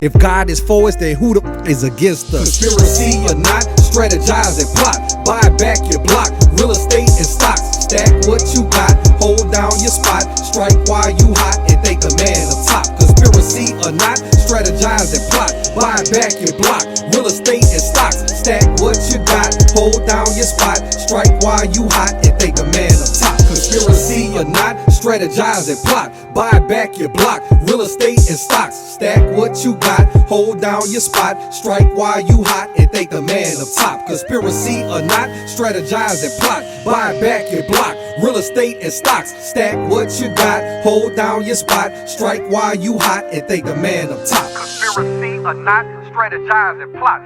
If God is for us, then who the is against us? Conspiracy or not, strategize and plot. Buy back your block, real estate and stocks. Stack what you got, hold down your spot. Strike while you hot and think the man up top. Conspiracy or not, strategize and plot. Buy back your block, real estate and stocks. Stack what you got, hold down your spot. Strike while you hot and think the man up top. Conspiracy or not, strategize and plot. Buy back your block, real estate and stocks. Stack what you got, hold down your spot. Strike while you hot and think the man up top. Conspiracy or not, strategize and plot. Buy back your block, real estate and stocks. Stack what you got, hold down your spot. Strike while you hot and think the man up top. Conspiracy or not, strategize and plot.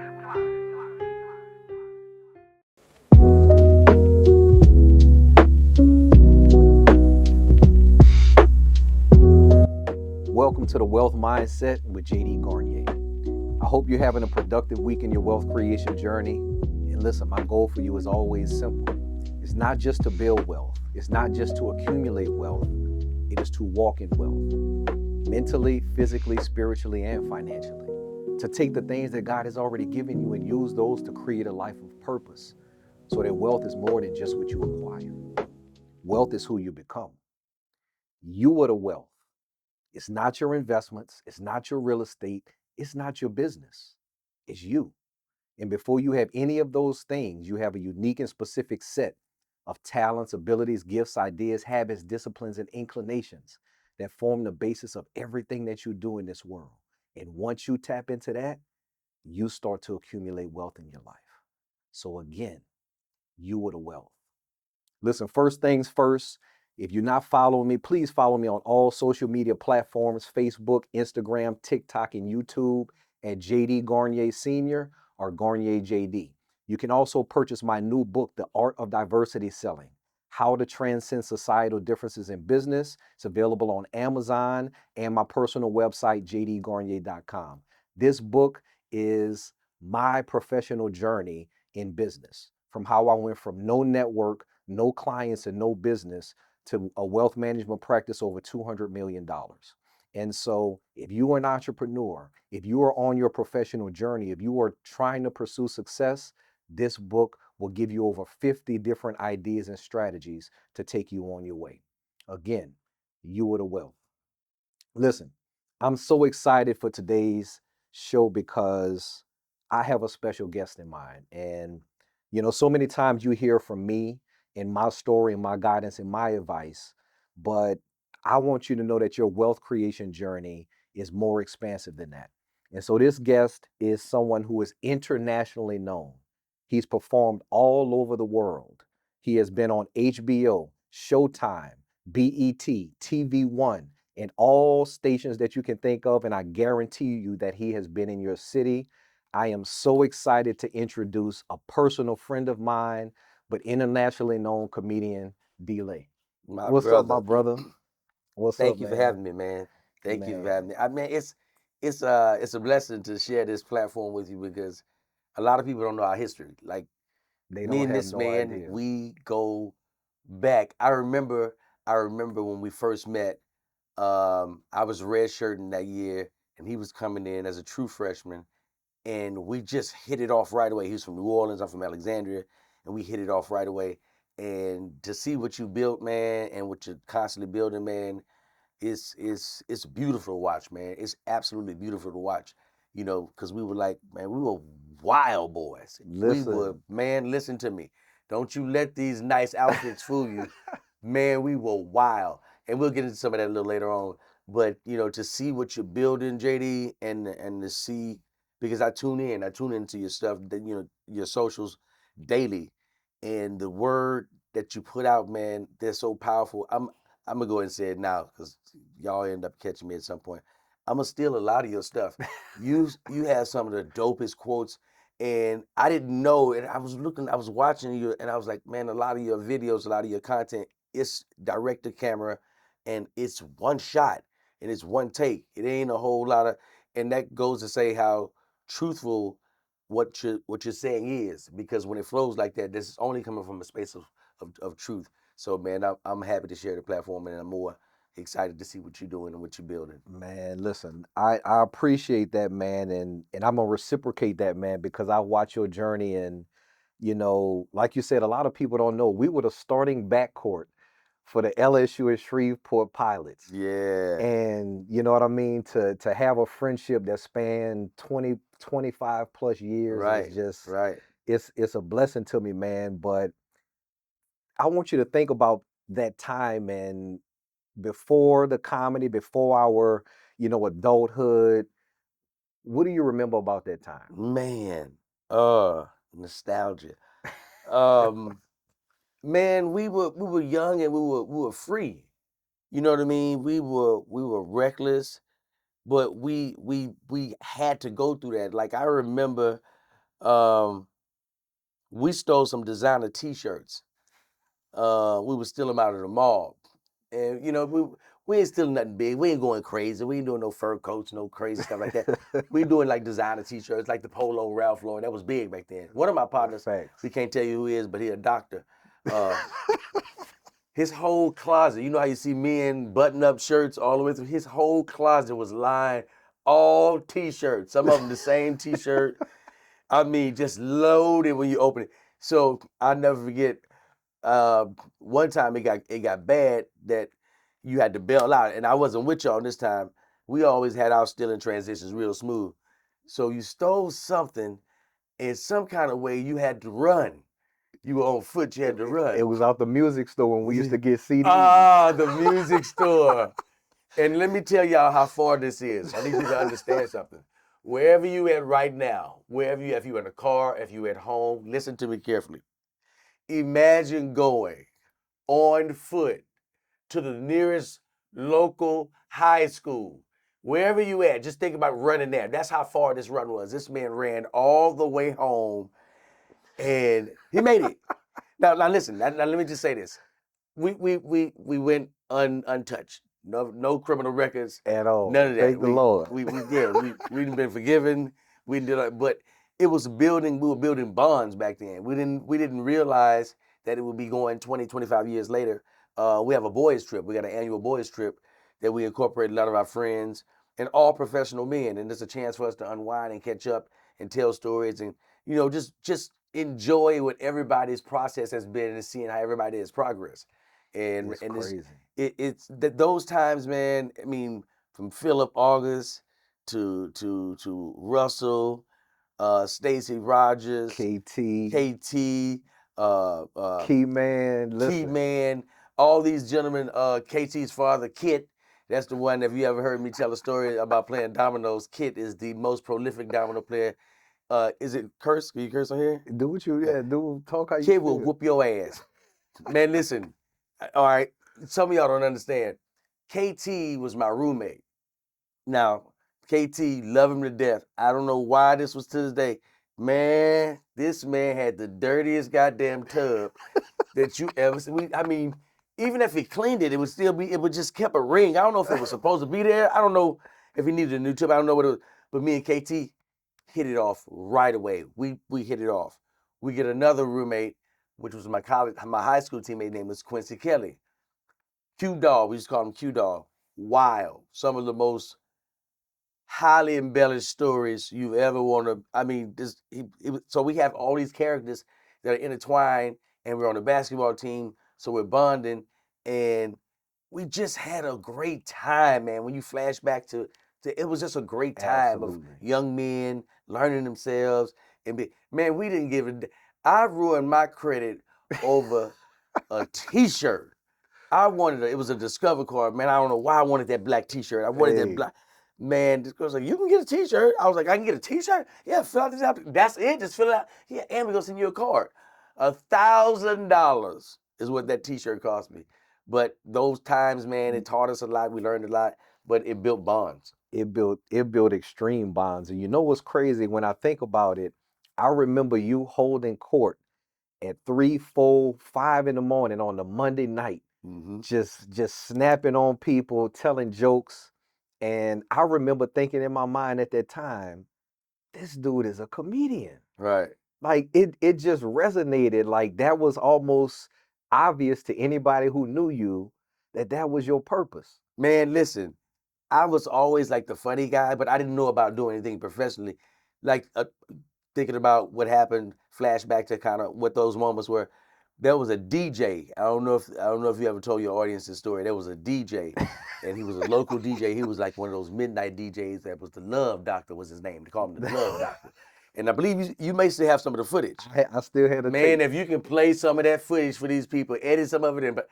Welcome to the Wealth Mindset with J.D. Garnier. I hope you're having a productive week in your wealth creation journey. And listen, my goal for you is always simple. It's not just to build wealth. It's not just to accumulate wealth. It is to walk in wealth. Mentally, physically, spiritually, and financially. To take the things that God has already given you and use those to create a life of purpose. So that wealth is more than just what you acquire. Wealth is who you become. You are the wealth. It's not your investments. It's not your real estate. It's not your business. It's you. And before you have any of those things, you have a unique and specific set of talents, abilities, gifts, ideas, habits, disciplines, and inclinations that form the basis of everything that you do in this world. And once you tap into that, you start to accumulate wealth in your life. So again, you are the wealth. Listen, first things first. If you're not following me, please follow me on all social media platforms, Facebook, Instagram, TikTok, and YouTube at JD Garnier Sr. or Garnier JD. You can also purchase my new book, The Art of Diversity Selling, How to Transcend Societal Differences in Business. It's available on Amazon and my personal website, jdgarnier.com. This book is my professional journey in business, from how I went from no network, no clients, and no business to a wealth management practice over $200 million. And so if you are an entrepreneur, if you are on your professional journey, if you are trying to pursue success, this book will give you over 50 different ideas and strategies to take you on your way. Again, you are the wealth. Listen, I'm so excited for today's show because I have a special guest in mind. And, so many times you hear from me in my story and my guidance and my advice, but I want you to know that your wealth creation journey is more expansive than that. And so this guest is someone who is internationally known. He's performed all over the world. He has been on HBO, Showtime, BET, TV One, and all stations that you can think of. And I guarantee you that he has been in your city. I am so excited to introduce a personal friend of mine, but internationally known comedian, D-Lay. What's up, my brother? What's Thank up, you man? for having me, man. Thank you for having me. I mean, it's a blessing to share this platform with you because a lot of people don't know our history. Like They me don't and have this no man, idea. we go back. I remember when we first met. I was redshirting that year, and he was coming in as a true freshman, and we just hit it off right away. He was from New Orleans, I'm from Alexandria, and we hit it off right away. And to see what you built, man, and what you're constantly building, man, it's beautiful to watch, man. It's absolutely beautiful to watch, because we were like, man, we were wild boys. We were, Listen, man, listen to me. Don't you let these nice outfits fool you. Man, we were wild. And we'll get into some of that a little later on. But, to see what you're building, JD, and to see, because I tune into your stuff, your socials daily. And the word that you put out, man, they're so powerful. I'm gonna go ahead and say it now because y'all end up catching me at some point. I'm gonna steal a lot of your stuff. You have some of the dopest quotes, and I didn't know. And I was watching you, and I was like, man, a lot of your videos, a lot of your content, it's direct to camera, and it's one shot, and it's one take. It ain't a whole lot of, and that goes to say how truthful what you're saying is, because when it flows like that, this is only coming from a space of truth. So, man, I'm happy to share the platform and more excited to see what you're doing and what you're building. Man, listen, I appreciate that, man, and I'm gonna reciprocate that, man, because I watch your journey, and like you said, a lot of people don't know we were the starting backcourt for the LSU and Shreveport Pilots. Yeah. And you know what I mean? To have a friendship that spanned 20, 25 plus years Right. is just Right. it's a blessing to me, man. But I want you to think about that time and before the comedy, before our, adulthood. What do you remember about that time? Man. Nostalgia. Um, man, we were young and we were free. You know what I mean? We were reckless, but we had to go through that. Like I remember we stole some designer t-shirts. We would steal them out of the mall. And we ain't stealing nothing big. We ain't going crazy. We ain't doing no fur coats, no crazy stuff like that. We doing like designer t-shirts, like the Polo Ralph Lauren. That was big back then. One of my partners, Facts. we can't tell you who he is, but he a doctor. His whole closet, you know how you see men button up shirts all the way through? His whole closet was lined all t-shirts. Some of them the same t-shirt. I mean, just loaded when you open it. So I'll never forget. One time it got bad that you had to bail out, and I wasn't with y'all this time. We always had our stealing transitions real smooth. So you stole something in some kind of way. You had to run. You were on foot. You had to run. It was out the music store when we used to get CDs. Ah, the music store. And let me tell y'all how far this is. I need you to understand something. Wherever you at right now, if you're in a car, if you're at home, listen to me carefully. Imagine going on foot to the nearest local high school. Wherever you at, just think about running there. That's how far this run was. This man ran all the way home and he made it. Now listen, now let me just say this. We went untouched. No criminal records At all. None of that. Thank the Lord. We've been forgiven. We did it, but it was building. We were building bonds back then. We didn't realize that it would be going 20, 25 years later. We have a boys trip. We got an annual boys trip that we incorporate a lot of our friends and all professional men, and it's a chance for us to unwind and catch up and tell stories and just enjoy what everybody's process has been and seeing how everybody has progress. And It's and crazy. it's that those times, man. I mean, from Philip August to Russell, Stacy Rogers, KT, KT, Key Man, Key listen. Man, all these gentlemen. KT's father, Kit. That's the one. If you ever heard me tell a story about playing dominoes, Kit is the most prolific domino player. Is it curse? Can you curse on here? Do what you talk how you Kid will feel. whoop your ass. Man, listen. All right. Some of y'all don't understand. KT was my roommate. Now, KT, love him to death. I don't know why this was to this day. Man, this man had the dirtiest goddamn tub that you ever seen. I mean, even if he cleaned it, it would just kept a ring. I don't know if it was supposed to be there. I don't know if he needed a new tub. I don't know what it was. But me and KT hit it off right away. We hit it off. We get another roommate, which was my high school teammate name was Quincy Kelly. Q Dog, we used to call him Q Dog. Wild. Some of the most highly embellished stories you've ever want to. I mean, so we have all these characters that are intertwined, and we're on the basketball team, so we're bonding, and we just had a great time, man. When you flash back to it was just a great time of Absolutely. young men learning themselves man, we didn't give it. I ruined my credit over a T-shirt. I wanted it was a Discover card, man. I don't know why I wanted that black T-shirt. I wanted that Hey. black. Man, this girl's like, you can get a T-shirt. I was like, I can get a T-shirt? Yeah, fill out this application. That's it. Just fill it out. Yeah, and we're gonna send you a card. $1,000 is what that T-shirt cost me. But those times, man, it taught us a lot. We learned a lot, but it built bonds. It built extreme bonds. And you know what's crazy? When I think about it, I remember you holding court at 3, 4, 5 in the morning on the Monday night, just snapping on people, telling jokes. And I remember thinking in my mind at that time, this dude is a comedian. Right. Like it just resonated. Like that was almost obvious to anybody who knew you that was your purpose. Man, listen, I was always like the funny guy, but I didn't know about doing anything professionally. Like thinking about what happened, flashback to kind of what those moments were. There was a DJ. I don't know if you ever told your audience this story. There was a DJ, and he was a local DJ. He was like one of those midnight DJs. That was the Love Doctor was his name. They called him the Love Doctor. And I believe you may still have some of the footage. I still had a Man, tape. if you can play some of that footage for these people, edit some of it in. But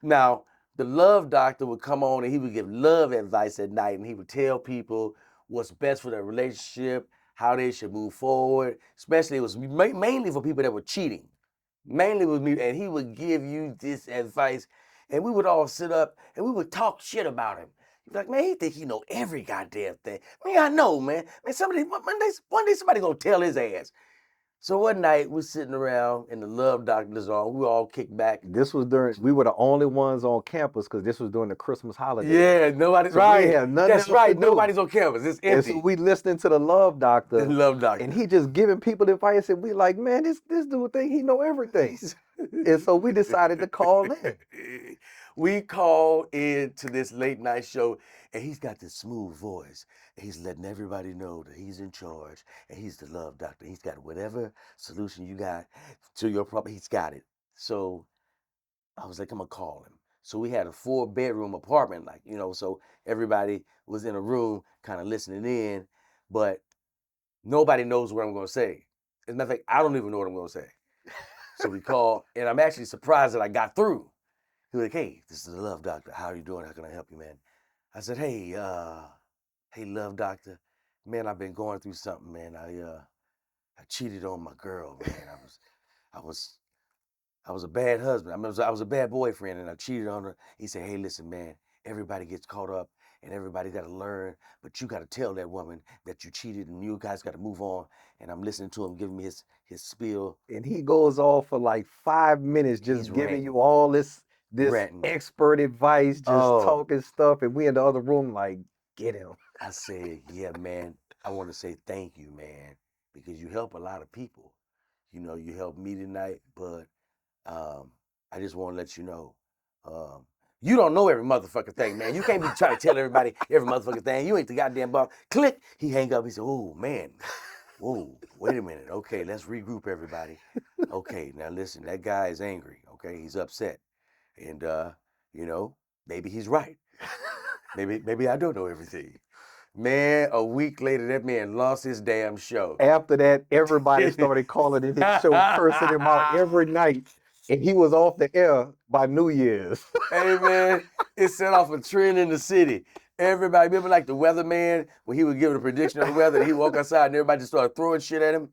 now, the Love Doctor would come on and he would give love advice at night, and he would tell people what's best for their relationship, how they should move forward. Especially, it was mainly for people that were cheating. Mainly with me, and he would give you this advice, and we would all sit up and we would talk shit about him. He'd be like, man, he think he know every goddamn thing. Man, I know, man. Man, one day somebody gonna tell his ass. So one night we're sitting around and the Love Doctor's on. We all kicked back. This was we were the only ones on campus because this was during the Christmas holiday. Yeah, nobody's So right. we had nothing That's else right. to do. Nobody's on campus. It's And empty. so we listening to the Love Doctor. The Love Doctor. And he just giving people advice, and we like, man, this dude think he know everything. And so we decided to call in. We called into this late night show, and he's got this smooth voice. And he's letting everybody know that he's in charge, and he's the Love Doctor. He's got whatever solution you got to your problem, he's got it. So I was like, I'm gonna call him. So we had a 4-bedroom apartment, like, so everybody was in a room kind of listening in, but nobody knows what I'm gonna say. As a matter of fact, I don't even know what I'm gonna say. So we called, and I'm actually surprised that I got through. He was like, hey, this is the Love Doctor. How are you doing? How can I help you, man? I said, hey, Love Doctor. Man, I've been going through something, man. I cheated on my girl, man. I was a bad husband. I was a bad boyfriend, and I cheated on her. He said, hey, listen, man, everybody gets caught up, and everybody got to learn, but you got to tell that woman that you cheated, and you guys got to move on. And I'm listening to him giving me his spiel. And he goes off for like 5 minutes just He's giving ranting. you all this Ranting. expert advice, just Oh. talking stuff, and we in the other room like, get him. I said, yeah, man, I want to say thank you, man, because you help a lot of people. You helped me tonight, but I just want to let you know, you don't know every motherfucking thing, man. You can't be trying to tell everybody every motherfucking thing. You ain't the goddamn boss. Click. He hang up. He said, oh, man. Whoa, wait a minute. Okay, let's regroup everybody. Okay, now listen, that guy is angry. Okay, he's upset. And, maybe he's right. Maybe I don't know everything. Man, a week later, that man lost his damn show. After that, everybody started calling in his show, cursing him out every night. And he was off the air by New Year's. Hey, man, it set off a trend in the city. Everybody, remember like the weatherman, when he would give a prediction of the weather, and he walk outside and everybody just started throwing shit at him?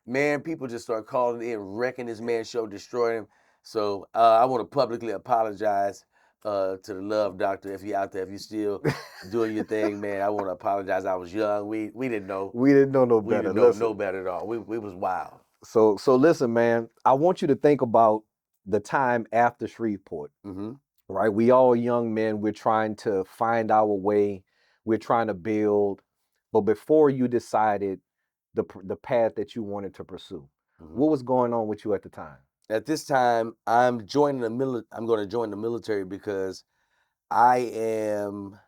Man, people just started calling in, wrecking this man's show, destroying him. So I want to publicly apologize to the Love Doctor. If you're out there, if you're still doing your thing, man, I want to apologize. I was young. We didn't know. We didn't know no We better. didn't know Listen. no better at all. We was wild. So listen, man, I want you to think about the time after Shreveport, Mm-hmm. right? We all young men, we're trying to find our way, we're trying to build, but before you decided the path that you wanted to pursue, Mm-hmm. what was going on with you at the time? At this time, I'm going to join the military because I am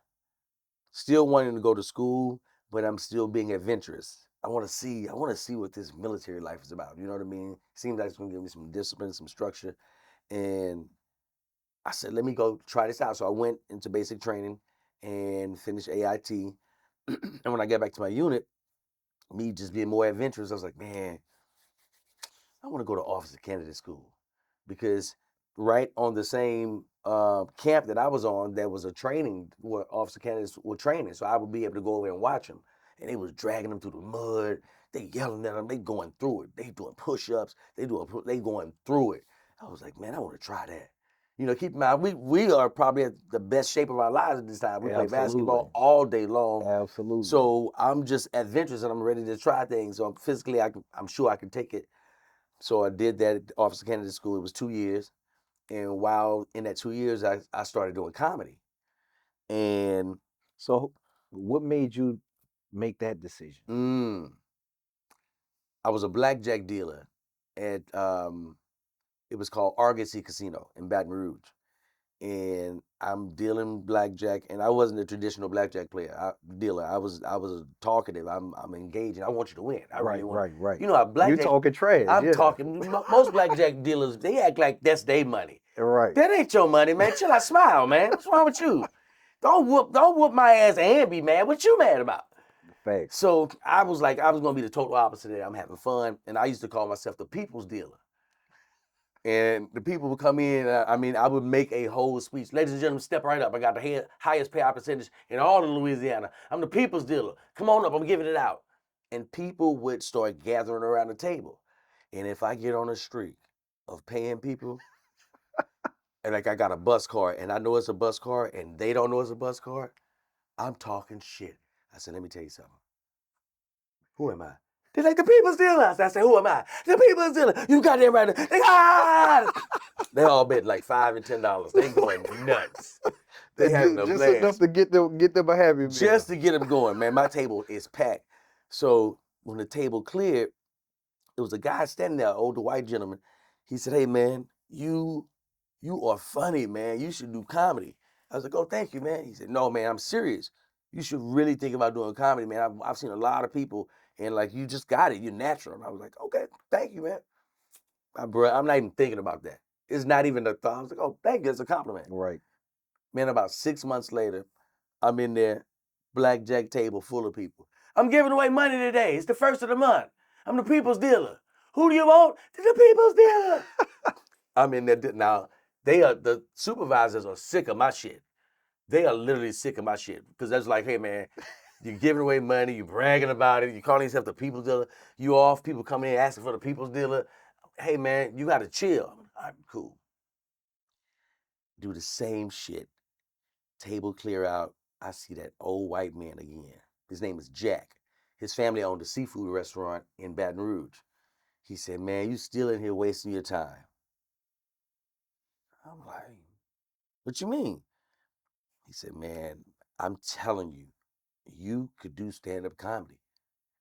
still wanting to go to school, but I'm still being adventurous. I want to see what this military life is about. You know what I mean? Seems like it's going to give me some discipline, some structure. And I said, let me go try this out. So I went into basic training and finished AIT. And when I got back to my unit, me just being more adventurous, I was like, man, I want to go to officer candidate school, because right on the same camp that I was on, there was a training where officer candidates were training. So I would be able to go over and watch them. And they was dragging them through the mud. They yelling at them. They going through it. They doing push-ups. They going through it. I was like, man, I want to try that. Keep in mind, we are probably at the best shape of our lives at this time. We play basketball all day long. Absolutely. So I'm just adventurous and I'm ready to try things. So physically, I'm sure I can take it. So I did that at Officer Candidate School. It was 2 years. And while in that 2 years, I started doing comedy. And So what made you make that decision? I was a blackjack dealer at, it was called Argosy Casino in Baton Rouge. and I'm dealing blackjack, and I wasn't a traditional blackjack dealer. I was talkative. I'm engaging. I want you to win. I really want. Right. You know how You blackjack. talking trash? I'm Yeah. talking. Most blackjack dealers, they act like that's their money. Right. That ain't your money, man. Chill out, smile, man. What's wrong with you? Don't whoop my ass and be mad. What you mad about? Facts. So I was like, I was gonna be the total opposite of that. I'm having fun, and I used to call myself the people's dealer. And the people would come in. I would make a whole speech. Ladies and gentlemen, step right up. I got the highest payout percentage in all of Louisiana. I'm the people's dealer. Come on up. I'm giving it out. And people would start gathering around the table. And if I get on a streak of paying people, and like I got a bus card, and I know it's a bus card, and they don't know it's a bus card, I'm talking shit. I said, let me tell you something. Who am I? They're like, the people's dealer. I said, who am I? The people's dealer. You got them right there. They all bet like $5 and $10. They going nuts. They having a just blast. enough to get them a happy meal. Just to get them going, man. My table is packed. So when the table cleared, there was a guy standing there, an older white gentleman. He said, hey, man, you are funny, man. You should do comedy. I was like, oh, thank you, man. He said, no, man, I'm serious. You should really think about doing comedy, man. I've seen a lot of people, and like, you just got it. You're natural. And I was like, okay, thank you, man. Bro, I'm not even thinking about that. It's not even a thought. I was like, oh, thank you. It's a compliment. Right. Man, about 6 months later, I'm in there, blackjack table full of people. I'm giving away money today. It's the first of the month. I'm the people's dealer. Who do you want? The people's dealer. I'm in there. Now, the supervisors are sick of my shit. They are literally sick of my shit. Because that's like, hey, man, you're giving away money. You're bragging about it. You're calling yourself the people's dealer. You off. People coming in asking for the people's dealer. Hey, man, you got to chill. I'm cool. Do the same shit. Table clear out. I see that old white man again. His name is Jack. His family owned a seafood restaurant in Baton Rouge. He said, man, you still in here wasting your time. I'm like, what you mean? He said, man, I'm telling you, you could do stand-up comedy.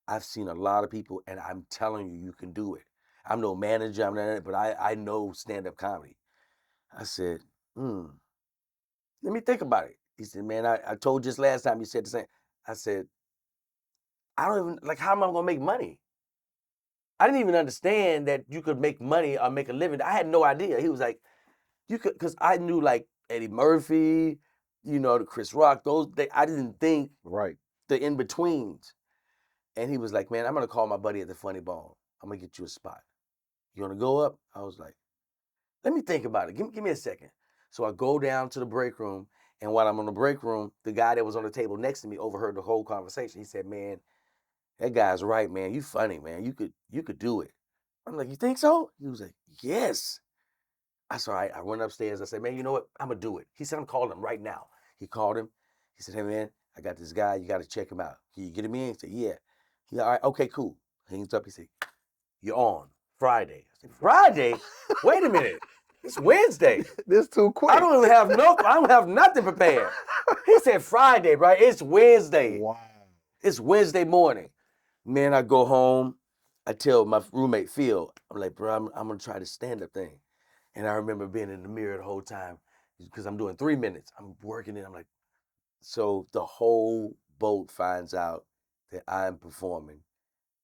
I've seen a lot of people, and I'm telling you, you can do it. I'm no manager, I'm not, but I know stand-up comedy. I said, let me think about it. He said, man, I told you just last time you said the same. I said, I don't even, like, how am I gonna make money? I didn't even understand that you could make money or make a living. I had no idea. He was like, you could, because I knew like Eddie Murphy, the Chris Rock, I didn't think Right. the in-betweens. And he was like, man, I'm gonna call my buddy at the Funny Bone. I'm gonna get you a spot. You wanna go up? I was like, let me think about it. Give me a second. So I go down to the break room, and while I'm on the break room, the guy that was on the table next to me overheard the whole conversation. He said, man, that guy's right, man. You funny, man. You could do it. I'm like, you think so? He was like, yes. I said, all right. I went upstairs. I said, man, you know what? I'm gonna do it. He said, I'm calling him right now. He called him. He said, hey man, I got this guy. You got to check him out. Can you get him in? He said, yeah. He said, all right, okay, cool. Hangs up. He said, you're on Friday. I said, Friday? Wait a minute. It's Wednesday. This too quick. I don't have nothing prepared. He said Friday, right? It's Wednesday. Wow. It's Wednesday morning. Man, I go home. I tell my roommate Phil, I'm like, bro, I'm gonna try this stand-up thing. And I remember being in the mirror the whole time because I'm doing 3 minutes. I'm working it. I'm like, so the whole boat finds out that I'm performing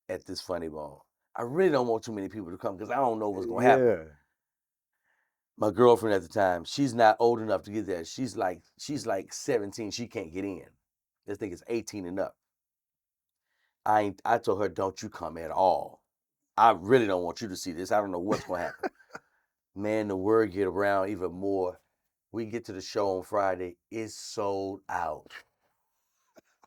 at this Funny Bone. I really don't want too many people to come because I don't know what's gonna happen. My girlfriend at the time, she's not old enough to get there. She's like 17. She can't get in. This thing is 18 and up. I told her, don't you come at all. I really don't want you to see this. I don't know what's gonna happen. Man, the word get around even more. We get to the show on Friday. It's sold out.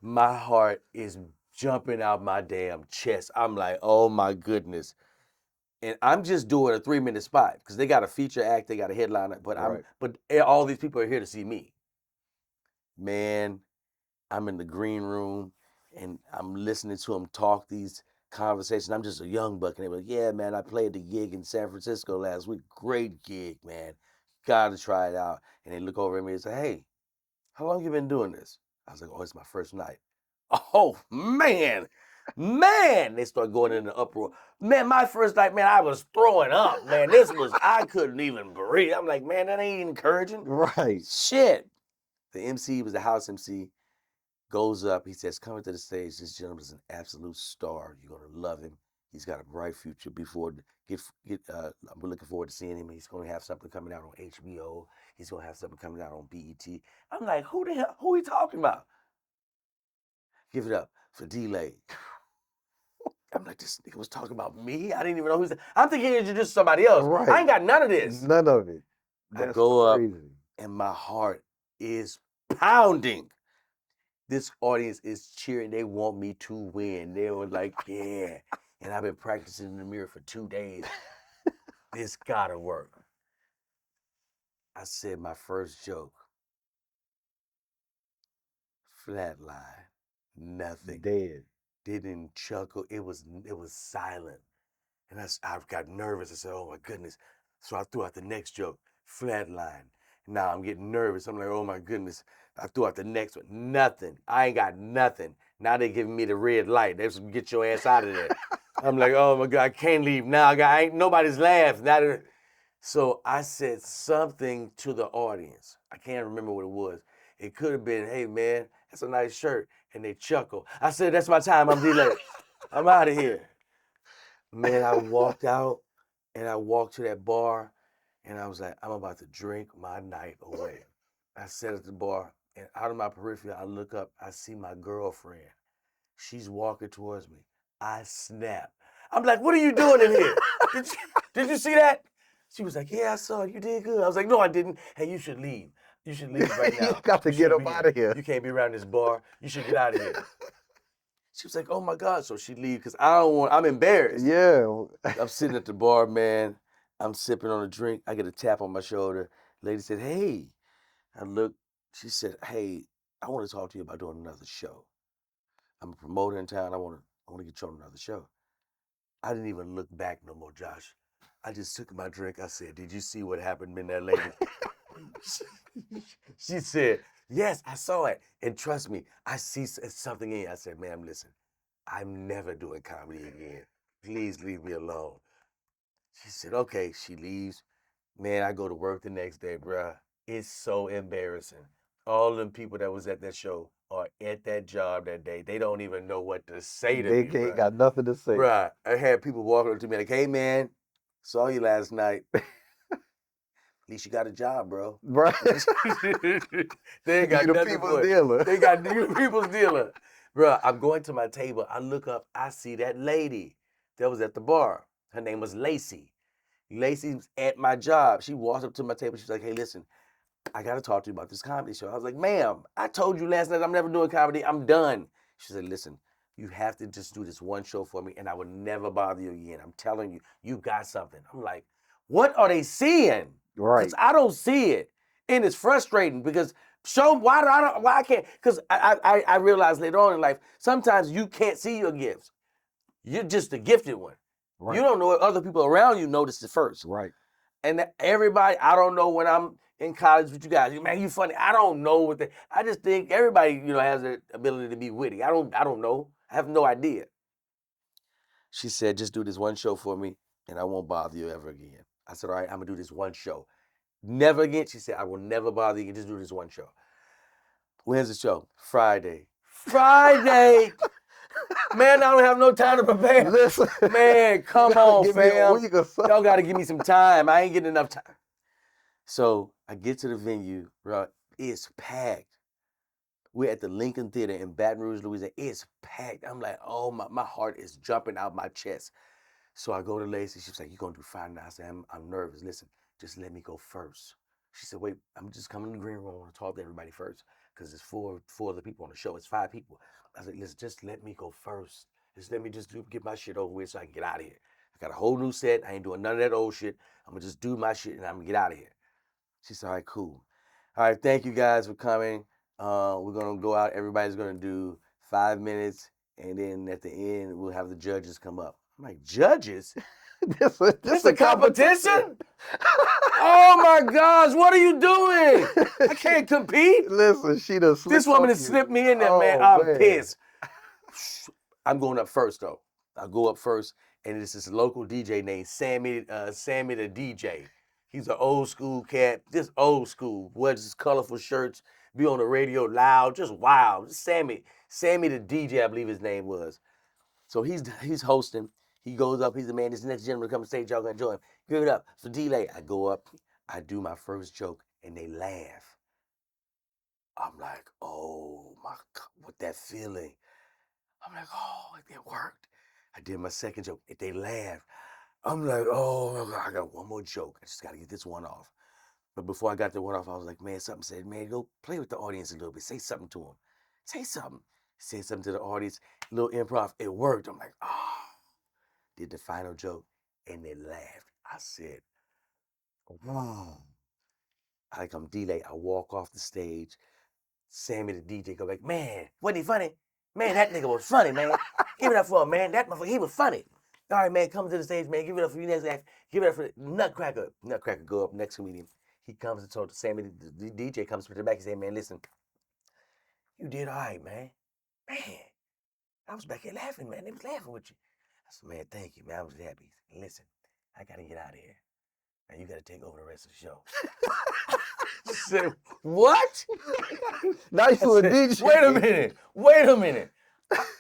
My heart is jumping out my damn chest. I'm like, oh my goodness. And I'm just doing a 3-minute spot because they got a feature act, they got a headliner, but all these people are here to see me. Man, I'm in the green room and I'm listening to them talk these conversations. I'm just a young buck, and they were like, yeah, man, I played the gig in San Francisco last week. Great gig, man. Gotta try it out. And they look over at me and say, hey, how long you been doing this? I was like, oh, it's my first night. Oh, man. Man, they start going in the uproar. Man, my first night, man, I was throwing up, man. I couldn't even breathe. I'm like, man, that ain't encouraging. Right. Shit. The MC was the house MC, goes up. He says, coming to the stage, this gentleman is an absolute star. You're going to love him. He's got a bright future. I'm looking forward to seeing him. He's going to have something coming out on HBO. He's going to have something coming out on BET. I'm like, who are you talking about? Give it up for D-Lay. I'm like, this nigga was talking about me? I didn't even know I'm thinking he introduced somebody else. Right. I ain't got none of this. None of it. I go up and my heart is pounding. This audience is cheering. They want me to win. They were like, yeah. And I've been practicing in the mirror for 2 days. This gotta work. I said my first joke. Flatline. Nothing. Dead. Didn't chuckle. It was silent. And I got nervous. I said, oh my goodness. So I threw out the next joke. Flatline. Now I'm getting nervous. I'm like, oh my goodness. I threw out the next one. Nothing. I ain't got nothing. Now they giving me the red light. They just get your ass out of there. I'm like, oh my God, I can't leave now. Nobody's laughing. So I said something to the audience. I can't remember what it was. It could have been, hey man, that's a nice shirt. And they chuckle. I said, that's my time. I'm delayed. I'm out of here. Man, I walked out and I walked to that bar and I was like, I'm about to drink my night away. I sat at the bar and out of my periphery, I look up, I see my girlfriend. She's walking towards me. I snap. I'm like, what are you doing in here? Did you see that? She was like, yeah, I saw it. You did good. I was like, no, I didn't. Hey, you should leave. You should leave right now. You got to get up out of here. You can't be around this bar. You should get out of here. She was like, oh my God. So she leaves because I'm embarrassed. Yeah. I'm sitting at the bar, man. I'm sipping on a drink. I get a tap on my shoulder. Lady said, hey. I looked. She said, hey, I want to talk to you about doing another show. I'm a promoter in town. I want to get you on another show. I didn't even look back no more, Josh. I just took my drink. I said, did you see what happened in that lady? She said, yes, I saw it. And trust me, I see something in you. I said, ma'am, listen, I'm never doing comedy again. Please leave me alone. She said, okay. She leaves. Man, I go to work the next day, bruh. It's so embarrassing. All them people that was at that show are at that job that day. They don't even know what to say to me, They ain't got nothing to say. Bruh, I had people walking up to me like, hey, man, saw you last night. At least you got a job, bro. Right. They ain't got you the nothing people's for it. dealer. They got you the people's dealer. Bruh, I'm going to my table. I look up. I see that lady that was at the bar. Her name was Lacey. Lacey's at my job. She walks up to my table. She's like, hey, listen, I got to talk to you about this comedy show. I was like, ma'am, I told you last night I'm never doing comedy. I'm done. She said, listen, you have to just do this one show for me and I will never bother you again. I'm telling you, you got something. I'm like, what are they seeing? Right. Because I don't see it. And it's frustrating because why I can't, because I realized later on in life, sometimes you can't see your gifts. You're just a gifted one. Right. You don't know what other people around you notice it first. Right. And everybody, I don't know when I'm in college with you guys. Man, you funny. I don't know I just think everybody, has the ability to be witty. I don't know. I have no idea. She said, just do this one show for me and I won't bother you ever again. I said, all right, I'm gonna do this one show. Never again. She said, I will never bother you again. Just do this one show. When's the show? Friday. Friday! Man, I don't have no time to prepare. Listen. Man, come on, fam. Y'all got to give me some time. I ain't getting enough time. So I get to the venue, bro. It's packed. We're at the Lincoln Theater in Baton Rouge, Louisiana. It's packed. I'm like, oh, my heart is jumping out my chest. So I go to Lacey. She's like, you're going to do fine now. I said, I'm nervous. Listen, just let me go first. She said, wait, I'm just coming in the green room. I want to talk to everybody first because there's four other people on the show. It's 5 people. I said, listen, just let me go first. Just let me get my shit over with so I can get out of here. I got a whole new set. I ain't doing none of that old shit. I'm going to just do my shit and I'm going to get out of here. She said, all right, cool. All right, thank you guys for coming. We're going to go out. Everybody's going to do 5 minutes. And then at the end, we'll have the judges come up. I'm like, judges? This a competition? Oh my gosh, what are you doing? I can't compete. Listen, she done slipped. This woman has slipped me in there, man. I'm pissed. I'm going up first though. I go up first, and it's this local DJ named Sammy, Sammy the DJ. He's an old school cat, just old school. Wears his colorful shirts, be on the radio loud, just wild. Sammy the DJ, I believe his name was. So he's hosting. He goes up. He's the man. This next gentleman come to stage. Y'all gonna enjoy him. Give it up for delay. I go up. I do my first joke, and they laugh. I'm like, oh my God, what that feeling? I'm like, oh, it worked. I did my second joke. They laughed. I'm like, oh, I got one more joke. I just got to get this one off. But before I got the one off, I was like, man, something said, man, go play with the audience a little bit. Say something to them. Say something. Say something to the audience. A little improv. It worked. I'm like, oh. Did the final joke, and they laughed. I said, wow. I come delay. I walk off the stage. Sammy the DJ go back, man, wasn't he funny? Man, that nigga was funny, man. Give it up for him, man. That motherfucker, he was funny. All right, man, come to the stage, man. Give it up for you next act. Give it up for Nutcracker. Nutcracker go up next comedian. He comes and told Sammy, the DJ comes to the back and say, man, listen, you did all right, man. Man, I was back here laughing, man. They was laughing with you. I said, man, thank you, man. I was happy. Listen, I got to get out of here. Now you got to take over the rest of the show. I said, what? Now you a DJ. Wait a minute.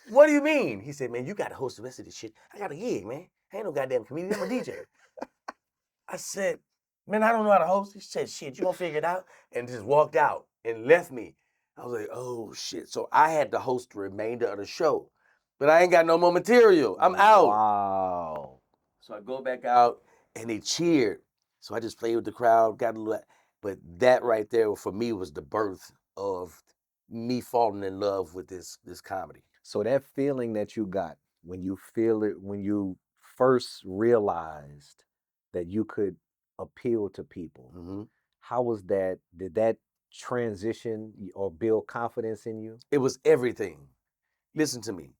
What do you mean? He said, man, you got to host the rest of this shit. I got a gig, man. I ain't no goddamn comedian. I'm a DJ. I said, man, I don't know how to host. He said, shit, you gonna figure it out? And just walked out and left me. I was like, oh, shit. So I had to host the remainder of the show. But I ain't got no more material. I'm out. Wow. So I go back out, and they cheered. So I just played with the crowd, got a little. But that right there, for me, was the birth of me falling in love with this comedy. So that feeling that you got when you first realized that you could appeal to people, Mm-hmm. how was that? Did that transition or build confidence in you? It was everything. Listen to me.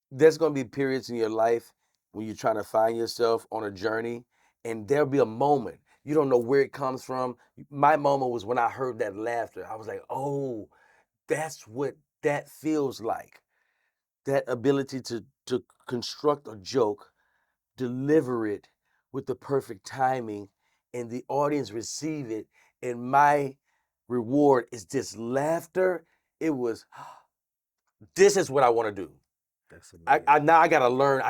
There's going to be periods in your life when you're trying to find yourself on a journey, and there'll be a moment. You don't know where it comes from. My moment was when I heard that laughter. I was like, oh, that's what that feels like. That ability to construct a joke, deliver it with the perfect timing, and the audience receive it. And my reward is this laughter. It was, this is what I want to do. That's amazing. Now I gotta learn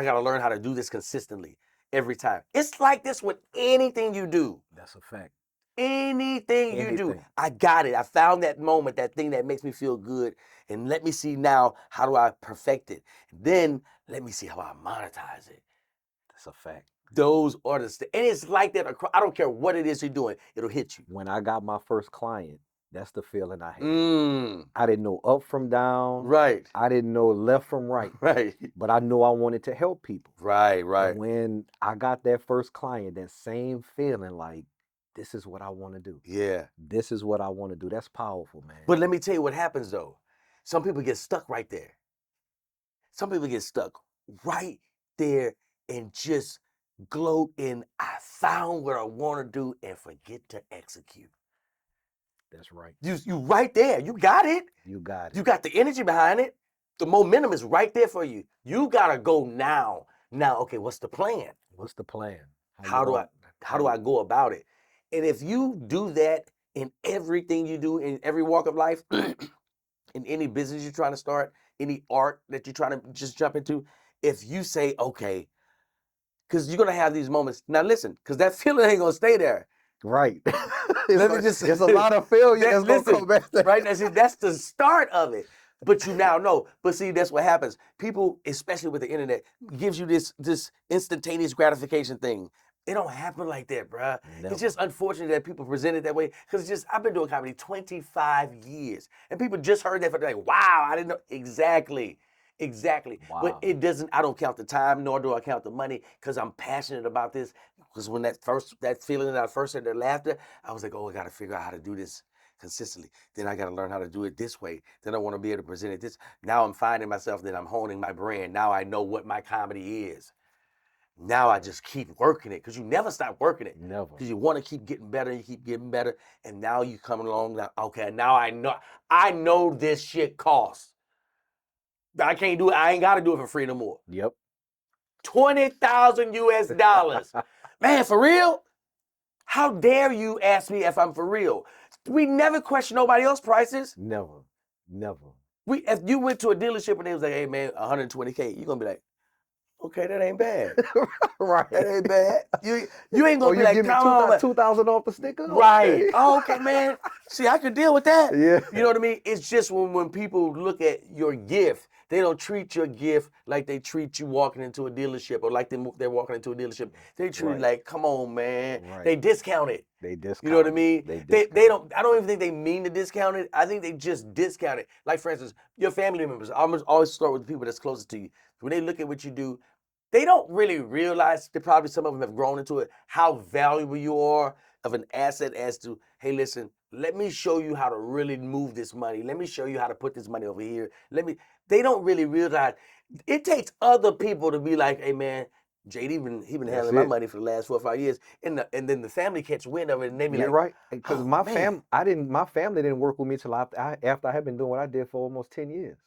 how to do this consistently every time. It's like this with anything you do. That's a fact. Anything you do, I got it. I found that moment, that thing that makes me feel good. And let me see now, how do I perfect it? Then let me see how I monetize it. That's a fact. Those are the and it's like that. I don't care what it is you're doing, it'll hit you. When I got my first client, that's the feeling I had. Mm, I didn't know up from down. right. I didn't know left from right. Right. But I knew I wanted to help people. Right. And when I got that first client, that same feeling like, this is what I want to do. Yeah. This is what I want to do. That's powerful, man. But let me tell you what happens though. Some people get stuck right there. Some people get stuck right there and just gloat in, I found what I want to do, and forget to execute. That's right. You right there. You got it. You got it. You got the energy behind it. The momentum is right there for you. You gotta go now. Now, okay, what's the plan? What's the plan? How do I go about it? And if you do that in everything you do, in every walk of life, in any business you're trying to start, any art that you're trying to just jump into, if you say, okay, because you're gonna have these moments. Now listen, because that feeling ain't gonna stay there. Right. It's a lot of failure that's gonna come back there. Right? That's the start of it. But you now know. But see, that's what happens. People, especially with the internet, gives you this instantaneous gratification thing. It don't happen like that, bruh. Never. It's just unfortunate that people present it that way. Because I've been doing comedy 25 years. And people just heard that for like, wow, I didn't know. Exactly. Wow. But it doesn't, I don't count the time, nor do I count the money, because I'm passionate about this. Because when that feeling that I first had, that laughter, I was like, oh, I got to figure out how to do this consistently. Then I got to learn how to do it this way. Then I want to be able to present it this. Now I'm finding myself that I'm honing my brand. Now I know what my comedy is. Now I just keep working it, because you never stop working it. Never. Because you want to keep getting better, you keep getting better. And now you come along, now, okay, now I know this shit costs. I can't do it. I ain't got to do it for free no more. Yep. 20,000 US dollars. Man, for real? How dare you ask me if I'm for real? We never question nobody else's prices. Never. If you went to a dealership and they was like, hey man, 120K, you're gonna be like, okay, that ain't bad. Right. That ain't bad. You ain't gonna be you like, give me come on. 2,000 off the sticker? Right. Okay. Oh, okay, man. See, I could deal with that. Yeah. You know what I mean? It's just when people look at your gift, they don't treat your gift like they treat you walking into a dealership or like they're walking into a dealership. They treat it like, come on, man. Right. They discount it. They discount. You know what I mean? They don't. I don't even think they mean to discount it. I think they just discount it. Like for instance, your family members. I'm always start with the people that's closest to you. When they look at what you do, they don't really realize. They probably some of them have grown into it. How valuable you are of an asset as to, hey, listen, let me show you how to really move this money. Let me show you how to put this money over here. They don't really realize it takes other people to be like, hey man, JD been handling my money for the last 4 or 5 years, and then the family catch wind of it, and they be You're like, right, because oh, my man. family didn't work with me till after I had been doing what I did for almost 10 years.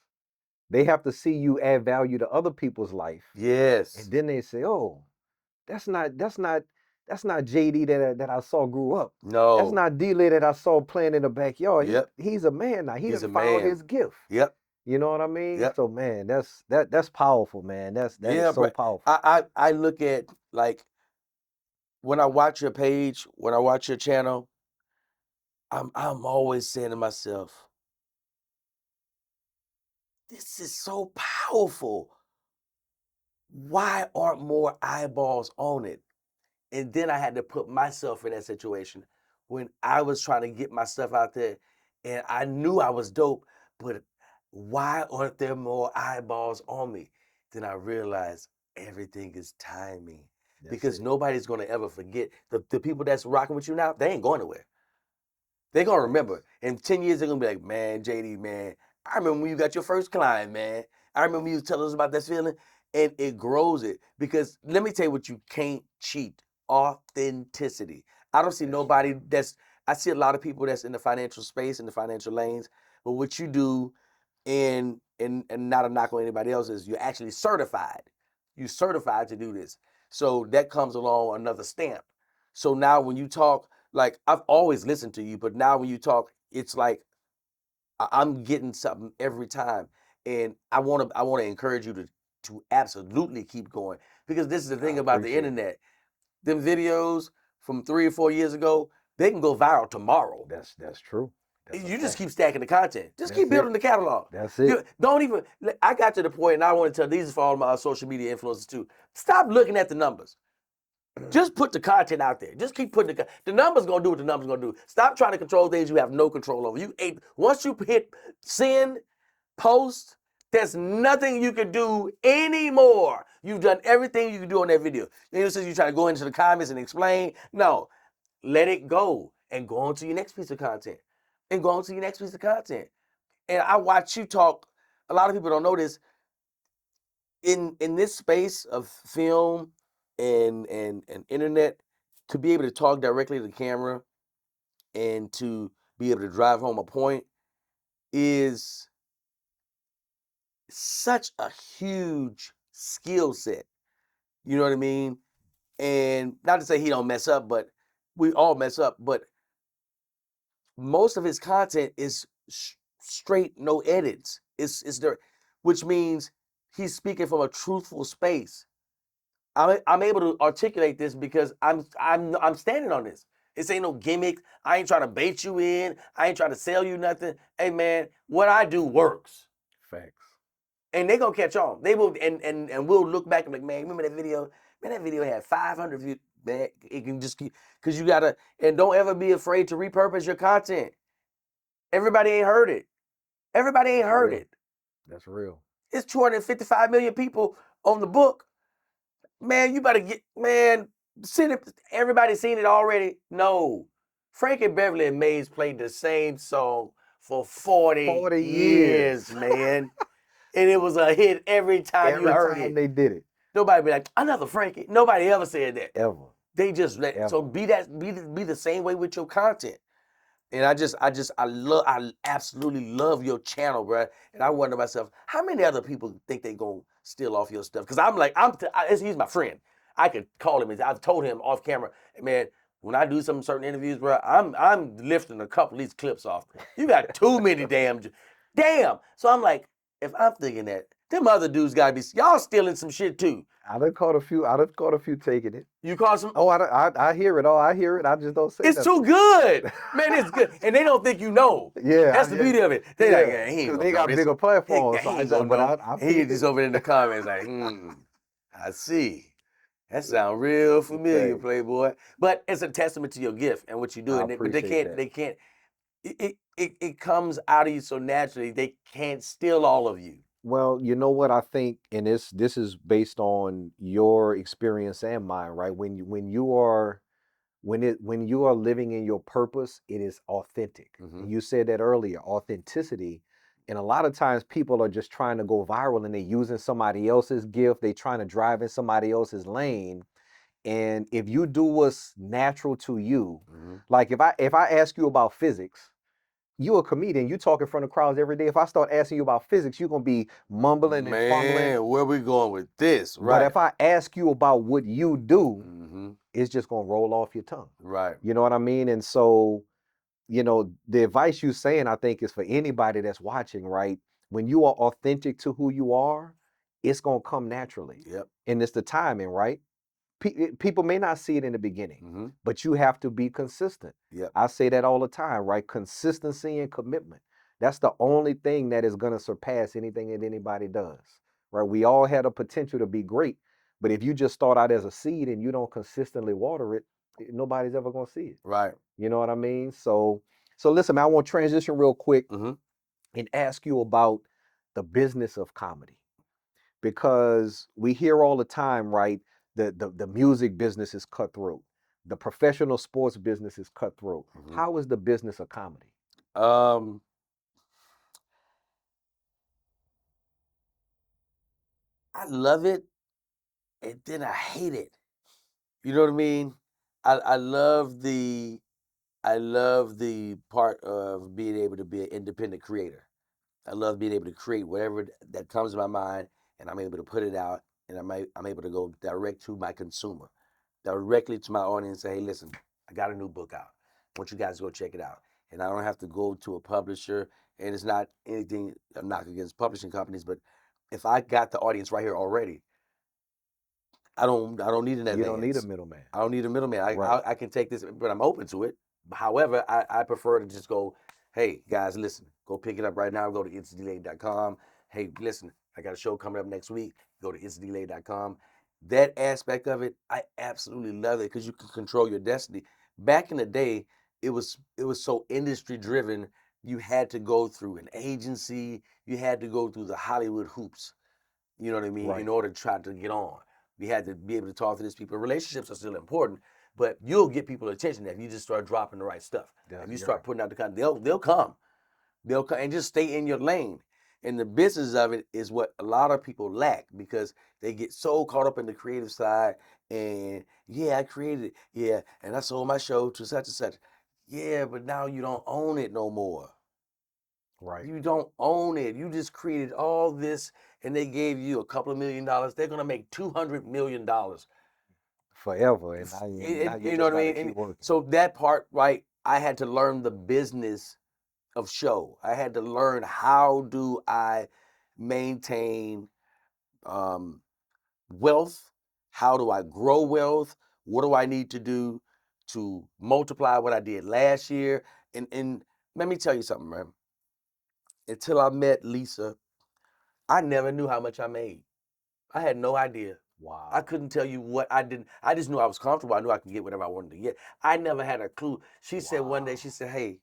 They have to see you add value to other people's life. Yes. And then they say, oh, that's not JD that I saw grew up. No. That's not D-Lay that I saw playing in the backyard. Yep. He's a man now. He's a found man. his gift. Yep. You know what I mean? Yep. So man, that's powerful, man. That is so powerful. I look at, like, when I watch your page, when I watch your channel, I'm always saying to myself, this is so powerful. Why aren't more eyeballs on it? And then I had to put myself in that situation when I was trying to get my stuff out there, and I knew I was dope, but why aren't there more eyeballs on me? Then I realized everything is timing. Because nobody's going to ever forget. The people that's rocking with you now, they ain't going nowhere. They're going to remember. In 10 years, they're going to be like, man, JD, man, I remember when you got your first client, man. I remember when you was telling us about that feeling. And it grows it. Because let me tell you what you can't cheat. Authenticity. I don't see nobody I see a lot of people that's in the financial space, in the financial lanes. But what you do, and not a knock on anybody else, is you're actually certified. You're certified to do this. So that comes along another stamp. So now when you talk, like, I've always listened to you, but now when you talk, it's like I'm getting something every time. And I want to encourage you to absolutely keep going, because this is the thing about the internet. Them videos from 3 or 4 years ago, they can go viral tomorrow. That's true. You just keep stacking the content. Just keep building the catalog. That's it. Don't even. I got to the point, and I want to tell these for all my social media influencers too. Stop looking at the numbers. Just put the content out there. Just keep putting the numbers gonna do what the numbers gonna do. Stop trying to control things you have no control over. Once you hit send, post, there's nothing you can do anymore. You've done everything you can do on that video. You try to go into the comments and explain. No, let it go and go on to your next piece of content. And go on to your next piece of content. And I watch you talk. A lot of people don't know this. In this space of film and internet, to be able to talk directly to the camera and to be able to drive home a point is such a huge skill set. You know what I mean? And not to say he don't mess up, but we all mess up. But most of his content is straight, no edits. It's there, which means he's speaking from a truthful space. I'm able to articulate this because I'm standing on this. This ain't no gimmick. I ain't trying to bait you in. I ain't trying to sell you nothing. Hey man, what I do works. Facts. And they gonna catch on. They will, and we'll look back and be like, man, remember that video? Man, that video had 500 views. Man, it can just keep, because you gotta, and don't ever be afraid to repurpose your content. Everybody ain't heard it. Everybody ain't heard it. That's real. It's 255 million people on the book. Man, you better send it. Everybody's seen it already. No. Frankie Beverly and Maze played the same song for 40 years, man. And it was a hit every time you heard it. Every time they did it. Nobody be like, another Frankie. Nobody ever said that. Ever. They just let, so be the same way with your content. And I absolutely love your channel, bro. And I wonder to myself, how many other people think they gonna steal off your stuff? Because I'm like, he's my friend. I could call him. I've told him off camera, man. When I do some certain interviews, bro, I'm lifting a couple of these clips off. You got too many damn. So I'm like, if I'm thinking that, them other dudes gotta be y'all stealing some shit too. I done caught a few taking it. You caught some. Oh, I hear it. Oh, I hear it. I just don't say It's nothing. too good, man. It's good, and they don't think you know. Yeah, That's the beauty of it. They like, yeah, he ain't because gonna they know got this. bigger platforms. He ain't gonna know. I He peeped just it. over in the comments like, I see. That sound real familiar, Thanks. Playboy. But it's a testament to your gift and what you do. I But they appreciate can't. that. It comes out of you so naturally. They can't steal all of you. Well, you know what I think, and this is based on your experience and mine, right? When you are living in your purpose, it is authentic. Mhm. And you said that earlier, authenticity. And a lot of times people are just trying to go viral and they're using somebody else's gift. They're trying to drive in somebody else's lane. And if you do what's natural to you, Mhm. like if I ask you about physics, you a comedian, you talk in front of crowds every day. If I start asking you about physics, you're gonna be mumbling and fumbling. Man, where we going with this? But Right. if I ask you about what you do, Mm-hmm. it's just gonna roll off your tongue. Right. You know what I mean? And so, you know, the advice you're saying, I think, is for anybody that's watching, right? When you are authentic to who you are, it's gonna come naturally. Yep. And it's the timing, right? People may not see it in the beginning, Mm-hmm. but you have to be consistent. Yep. I say that all the time, right? Consistency and commitment. That's the only thing that is going to surpass anything that anybody does, right? We all had a potential to be great, but if you just start out as a seed and you don't consistently water it, nobody's ever going to see it. Right. You know what I mean? So listen, man, I want to transition real quick Mm-hmm. and ask you about the business of comedy, because we hear all the time, right? The music business is cutthroat. The professional sports business is cutthroat. Mm-hmm. How is the business of comedy? I love it, and then I hate it. You know what I mean? I love the part of being able to be an independent creator. I love being able to create whatever that comes to my mind, and I'm able to put it out, and I'm able to go direct to my consumer, directly to my audience. And say, hey, listen, I got a new book out. I want you guys to go check it out, and I don't have to go to a publisher. And it's not anything a knock against publishing companies, but if I got the audience right here already, I don't need an advance. You don't need a middleman. I don't need a middleman. Right. I can take this, but I'm open to it. However, I prefer to just go, hey, guys, listen, go pick it up right now. Go to instantdelayed.com. Hey, listen, I got a show coming up next week. Go to instantdelayed.com. That aspect of it, I absolutely love it because you can control your destiny. Back in the day, it was so industry driven. You had to go through an agency. You had to go through the Hollywood hoops. You know what I mean? Right. In order to try to get on. We had to be able to talk to these people. Relationships are still important, but you'll get people's attention if you just start dropping the right stuff. If you start putting out the content, they'll come. They'll come and just stay in your lane. And the business of it is what a lot of people lack because they get so caught up in the creative side. And yeah, I created it. Yeah, and I sold my show to such and such. Yeah, but now you don't own it no more. Right. You don't own it. You just created all this and they gave you a couple of $1 million. They're going to make $200 million. Forever. And now you You know just what I got to mean? keep And working. so that part, right, I had to learn the business of show. I had to learn how do I maintain wealth? How do I grow wealth? What do I need to do to multiply what I did last year? And let me tell you something, man. Until I met Lisa, I never knew how much I made. I had no idea. Wow. I couldn't tell you what I didn't. I just knew I was comfortable. I knew I could get whatever I wanted to get. I never had a clue. She said one day, she said, hey,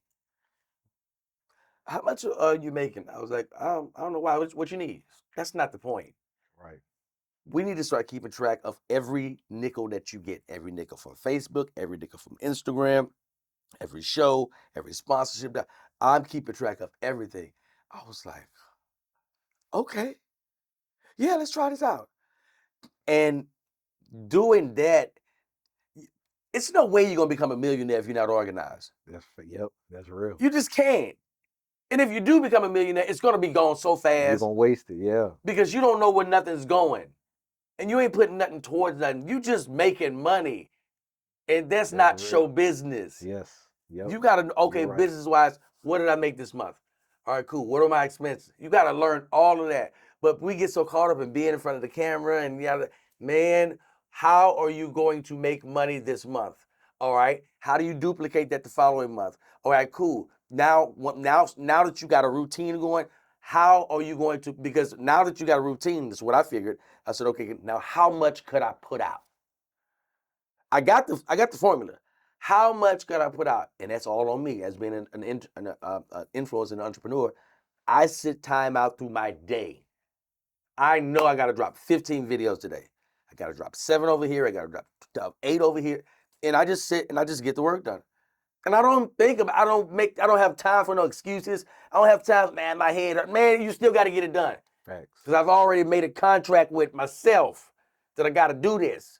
how much are you making? I was like, I don't know why. What you need? That's not the point. Right. We need to start keeping track of every nickel that you get. Every nickel from Facebook, every nickel from Instagram, every show, every sponsorship. I'm keeping track of everything. I was like, okay, yeah, let's try this out. And doing that, It's no way you're gonna become a millionaire if you're not organized. Yep, that's real. You just can't. And if you do become a millionaire, it's gonna be gone so You're fast gonna waste it, yeah. because you don't know where nothing's going. And you ain't putting nothing towards nothing. You just making money. And that's not real. show business. Yes. Yep. You gotta, okay, You're right. business wise, what did I make this month? All right, cool. What are my expenses? You gotta learn all of that. But we get so caught up in being in front of the camera and man, how are you going to make money this month? All right. How do you duplicate that the following month? All right, cool. Now that you got a routine going, how are you going to, because now that you got a routine, this is what I figured. I said, okay, now how much could I put out? I got the formula. How much could I put out? And that's all on me as being an influencer and entrepreneur. I sit time out through my day. I know I got to drop 15 videos today. I got to drop 7 over here. I got to drop 8 over here. And I just sit and I just get the work done. And I don't have time for no excuses. I don't have time, man, my head hurt. Man, you still got to get it done. Facts. Because I've already made a contract with myself that I got to do this.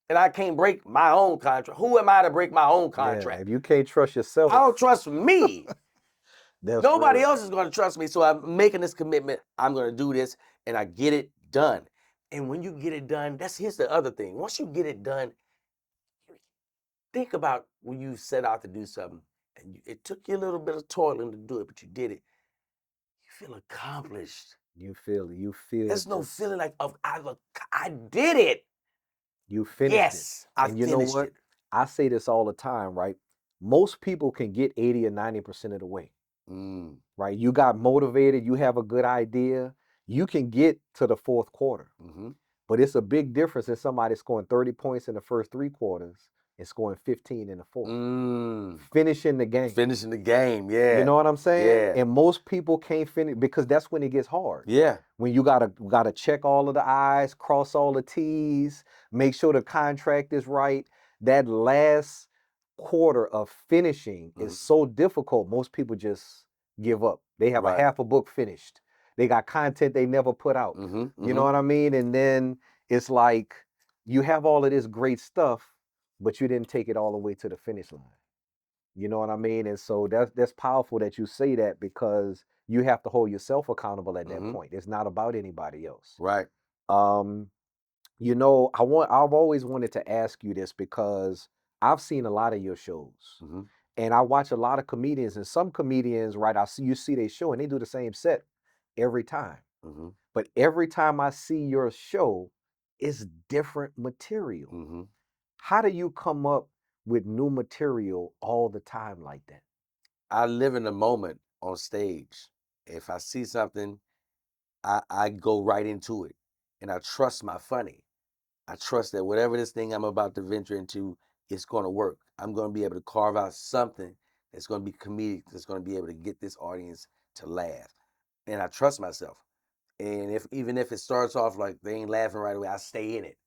And I can't break my own contract. Who am I to break my own contract? Yeah, if you can't trust yourself, I don't trust me. Nobody real. else is going to trust me. So I'm making this commitment. I'm going to do this, and I get it done. And when you get it done, here's the other thing. Once you get it done, think about when you set out to do something, and it took you a little bit of toiling to do it, but you did it. You feel accomplished. You feel. There's no feeling like I did it. You finished yes, it. I And you finished know what? it. I say this all the time, right? Most people can get 80 or 90% of the way, right? You got motivated, you have a good idea, you can get to the fourth quarter. Mm-hmm. But it's a big difference in somebody scoring 30 points in the first 3 quarters and scoring 15 in the fourth. Finishing the game. Finishing the game, yeah. You know what I'm saying? Yeah. And most people can't finish because that's when it gets hard. Yeah. When you gotta check all of the I's, cross all the T's, make sure the contract is right. That last quarter of finishing is so difficult. Most people just give up. They have a half a book finished. They got content they never put out. You know what I mean? And then it's like you have all of this great stuff, but you didn't take it all the way to the finish line. You know what I mean? And so that's powerful that you say that because you have to hold yourself accountable at that point. It's not about anybody else. Right. You know, I've always wanted to ask you this because I've seen a lot of your shows. And I watch a lot of comedians, and some comedians, right, you see their show and they do the same set every time. But every time I see your show, it's different material. How do you come up with new material all the time like that? I live in the moment on stage. If I see something, I go right into it. And I trust my funny. I trust that whatever this thing I'm about to venture into, it's going to work. I'm going to be able to carve out something that's going to be comedic, that's going to be able to get this audience to laugh. And I trust myself. And even if it starts off like they ain't laughing right away, I stay in it.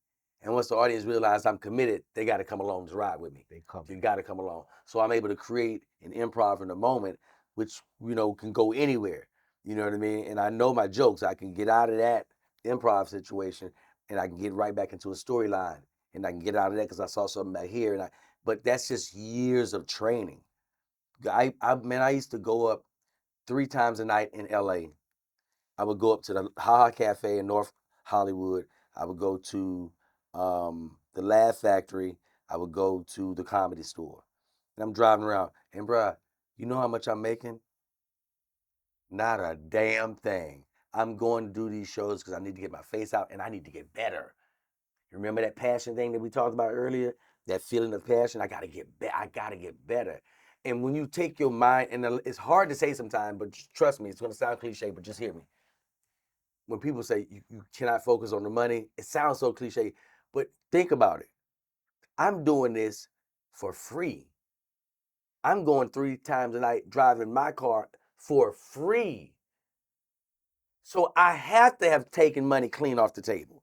And once the audience realizes I'm committed, they got to come along to ride with me. You got to come along. So I'm able to create an improv in the moment, which, can go anywhere. You know what I mean? And I know my jokes. I can get out of that improv situation and I can get right back into a storyline. And I can get out of that because I saw something back here. But that's just years of training. I used to go up 3 times a night in LA. I would go up to the Ha Ha Cafe in North Hollywood. I would go to the Laugh Factory. I would go to the Comedy Store. And I'm driving around. And bruh, you know how much I'm making? Not a damn thing. I'm going to do these shows because I need to get my face out and I need to get better. You remember that passion thing that we talked about earlier? That feeling of passion? I got to get better. And when you take your mind, and it's hard to say sometimes, but trust me, it's going to sound cliche, but just hear me. When people say you cannot focus on the money, it sounds so cliche, but think about it. I'm doing this for free. I'm going 3 times a night driving my car for free. So I have to have taken money clean off the table.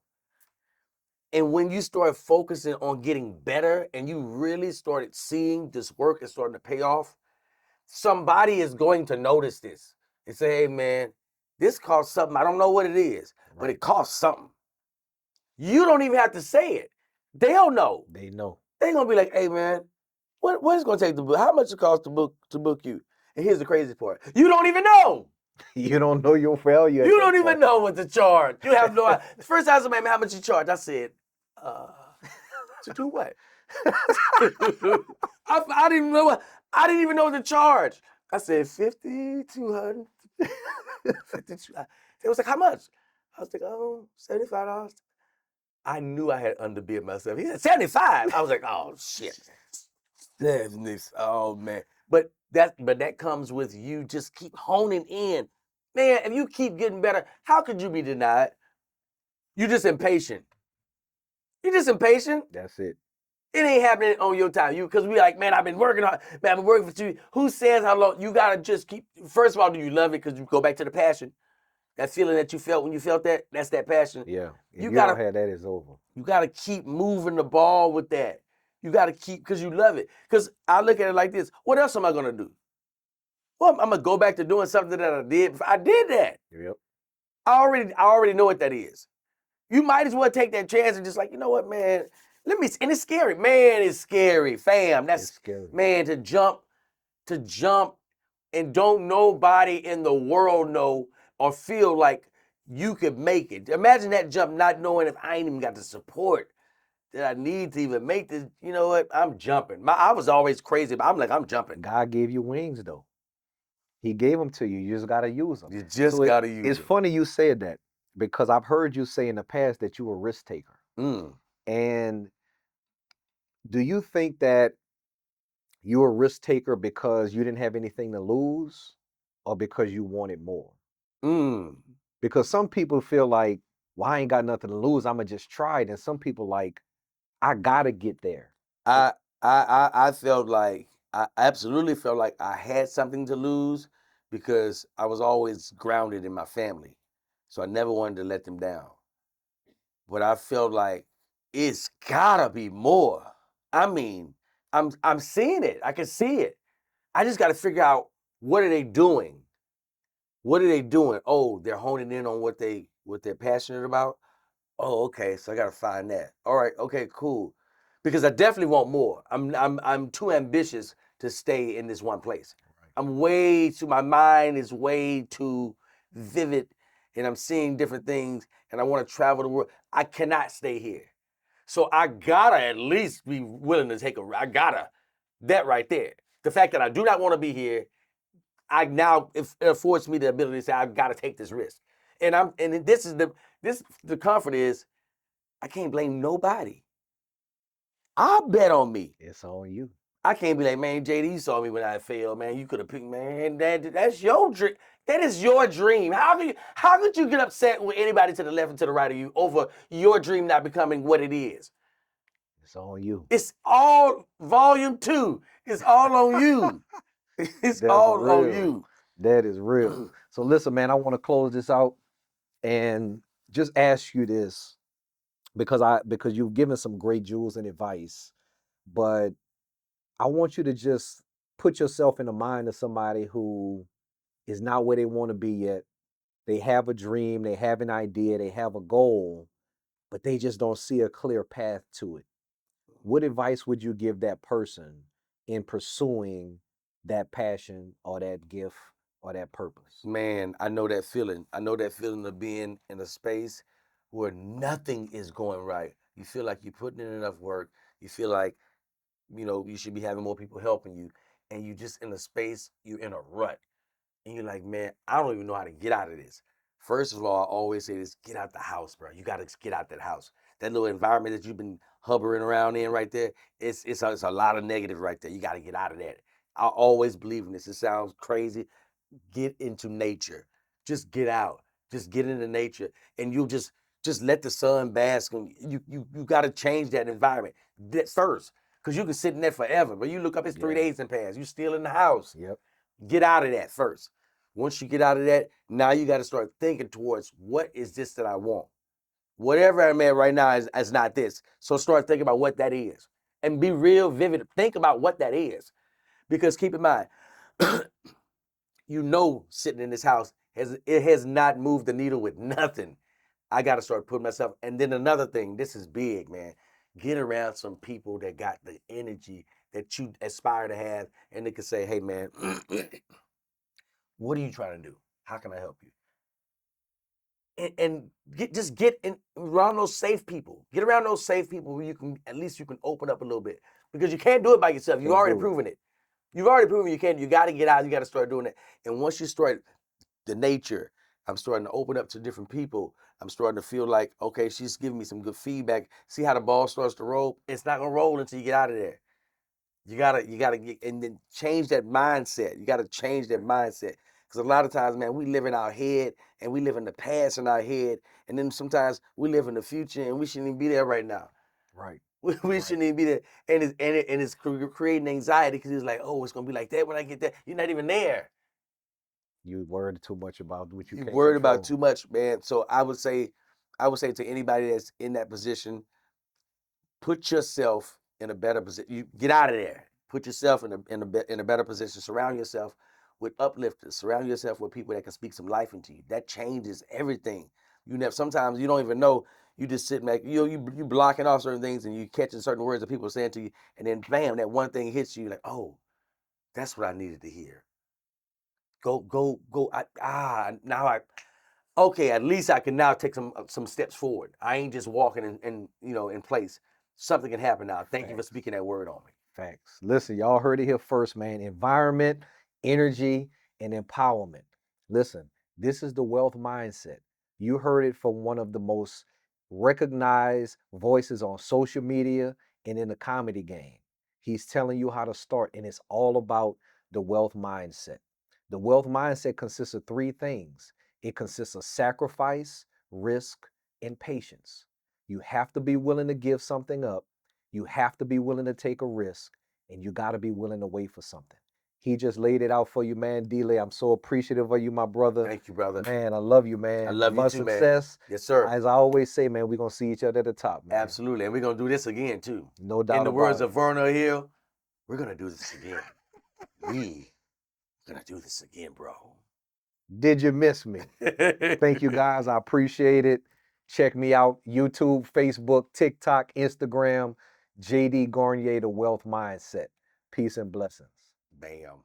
And when you start focusing on getting better and you really started seeing this work is starting to pay off, somebody is going to notice this and say, hey man, this costs something. I don't know what it is, but it costs something. You don't even have to say it. They'll know. They know. They gonna be like, hey man, what is gonna take to book? How much it cost to book you? And here's the crazy part: you don't even know. You don't know your failure. You don't even know what to charge. You have no idea. The first time somebody, man, how much you charge? I said, to do what? I didn't even know what. I didn't even know what to charge. I said 50, 200, 52. They was like, how much? I was like, oh, $75. I knew I had underbid myself. He said 75. I was like, oh shit. Oh man. But that comes with you just keep honing in. Man, if you keep getting better, how could you be denied? You're just impatient. You're just impatient. That's it. It ain't happening on your time. Because we like, man, I've been working hard. Man, I've been working for 2 years. Who says how long? You gotta just keep. First of all, do you love it? Because you go back to the passion. That feeling that you felt when you felt that, that's that passion. Yeah. If You you gotta don't have that, it's over. You gotta keep moving the ball with that. You gotta keep because you love it. Because I look at it like this: what else am I gonna do? Well, I'm gonna go back to doing something that I did. I did that. Yep. I already know what that is. You might as well take that chance and just like, you know what, man? And it's scary. Man, it's scary, fam. That's It's scary. Man, to jump and don't nobody in the world know or feel like you could make it. Imagine that jump not knowing if I ain't even got the support that I need to even make this. You know what? I'm jumping. I was always crazy, but I'm like, I'm jumping. God gave you wings, though. He gave them to you. You just got to use them. You just So got to use It's them. funny you said that because I've heard you say in the past that you were a risk taker. Mm. And do you think that you're a risk taker because you didn't have anything to lose or because you wanted more? Mm. Because some people feel like, well, I ain't got nothing to lose. I'm going to just try it. And some people like, I got to get there. I felt like I absolutely felt like I had something to lose because I was always grounded in my family. So I never wanted to let them down. But I felt like it's gotta be more. I mean, I'm seeing it. I can see it. I just gotta figure out what are they doing? What are they doing? Oh, they're honing in on what they're passionate about. Oh, okay. So I gotta find that. All right. Okay. Cool. Because I definitely want more. I'm too ambitious to stay in this one place. I'm way too. My mind is way too vivid, and I'm seeing different things, and I want to travel the world. I cannot stay here. So I gotta at least be willing to take a. I gotta that right there. The fact that I do not want to be here, it affords me the ability to say I've got to take this risk. And this is the comfort is I can't blame nobody. I bet on me. It's on you. I can't be like, man, JD, you saw me when I failed, man. You could have picked, man. That's your dream. That is your dream. How could you get upset with anybody to the left and to the right of you over your dream not becoming what it is? It's on you. It's all volume 2. It's all on you. It's all on you. That is real. So listen, man, I want to close this out and just ask you this because you've given some great jewels and advice, but I want you to just put yourself in the mind of somebody who is not where they want to be yet. They have a dream, they have an idea, they have a goal, but they just don't see a clear path to it. What advice would you give that person in pursuing that passion or that gift or that purpose? Man, I know that feeling. I know that feeling of being in a space where nothing is going right. You feel like you're putting in enough work. You feel like, you should be having more people helping you. And you just in a space, you're in a rut. And you're like, man, I don't even know how to get out of this. First of all, I always say this, get out the house, bro. You got to get out that house. That little environment that you've been hovering around in right there, it's a lot of negative right there. You got to get out of that. I always believe in this. It sounds crazy. Get into nature. Just get out. Just get into nature. And you'll just let the sun bask on you. You got to change that environment first. Because you can sit in there forever. But you look up, it's 3 days and pass. You still in the house. Yep. Get out of that first. Once you get out of that, now you got to start thinking towards what is this that I want? Whatever I'm at right now is not this. So start thinking about what that is. And be real vivid. Think about what that is. Because keep in mind, sitting in this house, it has not moved the needle with nothing. I got to start putting myself. And then another thing, this is big, man. Get around some people that got the energy that you aspire to have, and they can say, "Hey, man, what are you trying to do? How can I help you?" And get in around those safe people. Get around those safe people where you can at least you can open up a little bit, because you can't do it by yourself. You've Can't already do it. proven it. You've already proven you can. You got to get out. You got to start doing it. And once you start the nature, I'm starting to open up to different people. I'm starting to feel like, okay, she's giving me some good feedback. See how the ball starts to roll? It's not gonna roll until you get out of there. You gotta get, and then change that mindset. You gotta change that mindset. Because a lot of times, man, we live in our head and we live in the past in our head. And then sometimes we live in the future and we shouldn't even be there right now. Right. We Right. shouldn't even be there. And it's creating anxiety because it's like, oh, it's gonna be like that when I get there. You're not even there. You worried too much about what you You're can't worried about control. too much, man. So I would say to anybody that's in that position, put yourself in a better position. You get out of there. Put yourself in a better position. Surround yourself with uplifters. Surround yourself with people that can speak some life into you. That changes everything. Sometimes you don't even know. You just sitting back. You blocking off certain things and you catching certain words that people are saying to you, and then bam, that one thing hits you like, oh, that's what I needed to hear. Go. Now okay, at least I can now take some steps forward. I ain't just walking in place. Something can happen now. Thank you for Facts. speaking that word on me. Facts. Listen, y'all heard it here first, man. Environment, energy, and empowerment. Listen, this is the wealth mindset. You heard it from one of the most recognized voices on social media and in the comedy game. He's telling you how to start, and it's all about the wealth mindset. The wealth mindset consists of three things. It consists of sacrifice, risk, and patience. You have to be willing to give something up. You have to be willing to take a risk, and you got to be willing to wait for something. He just laid it out for you, man. D-Lay, I'm so appreciative of you, my brother. Thank you, brother. Man, I love you, I man. love you Much too, man. success. Yes, sir. As I always say, man, we're going to see each other at the top, man. Absolutely. And we're going to do this again, too. No In doubt the about words it. of Vernon Hill, we're going to do this again. We're going to do this again, bro. Did you miss me? Thank you, guys. I appreciate it. Check me out, YouTube, Facebook, TikTok, Instagram, JD Garnier, The Wealth Mindset. Peace and blessings. Bam.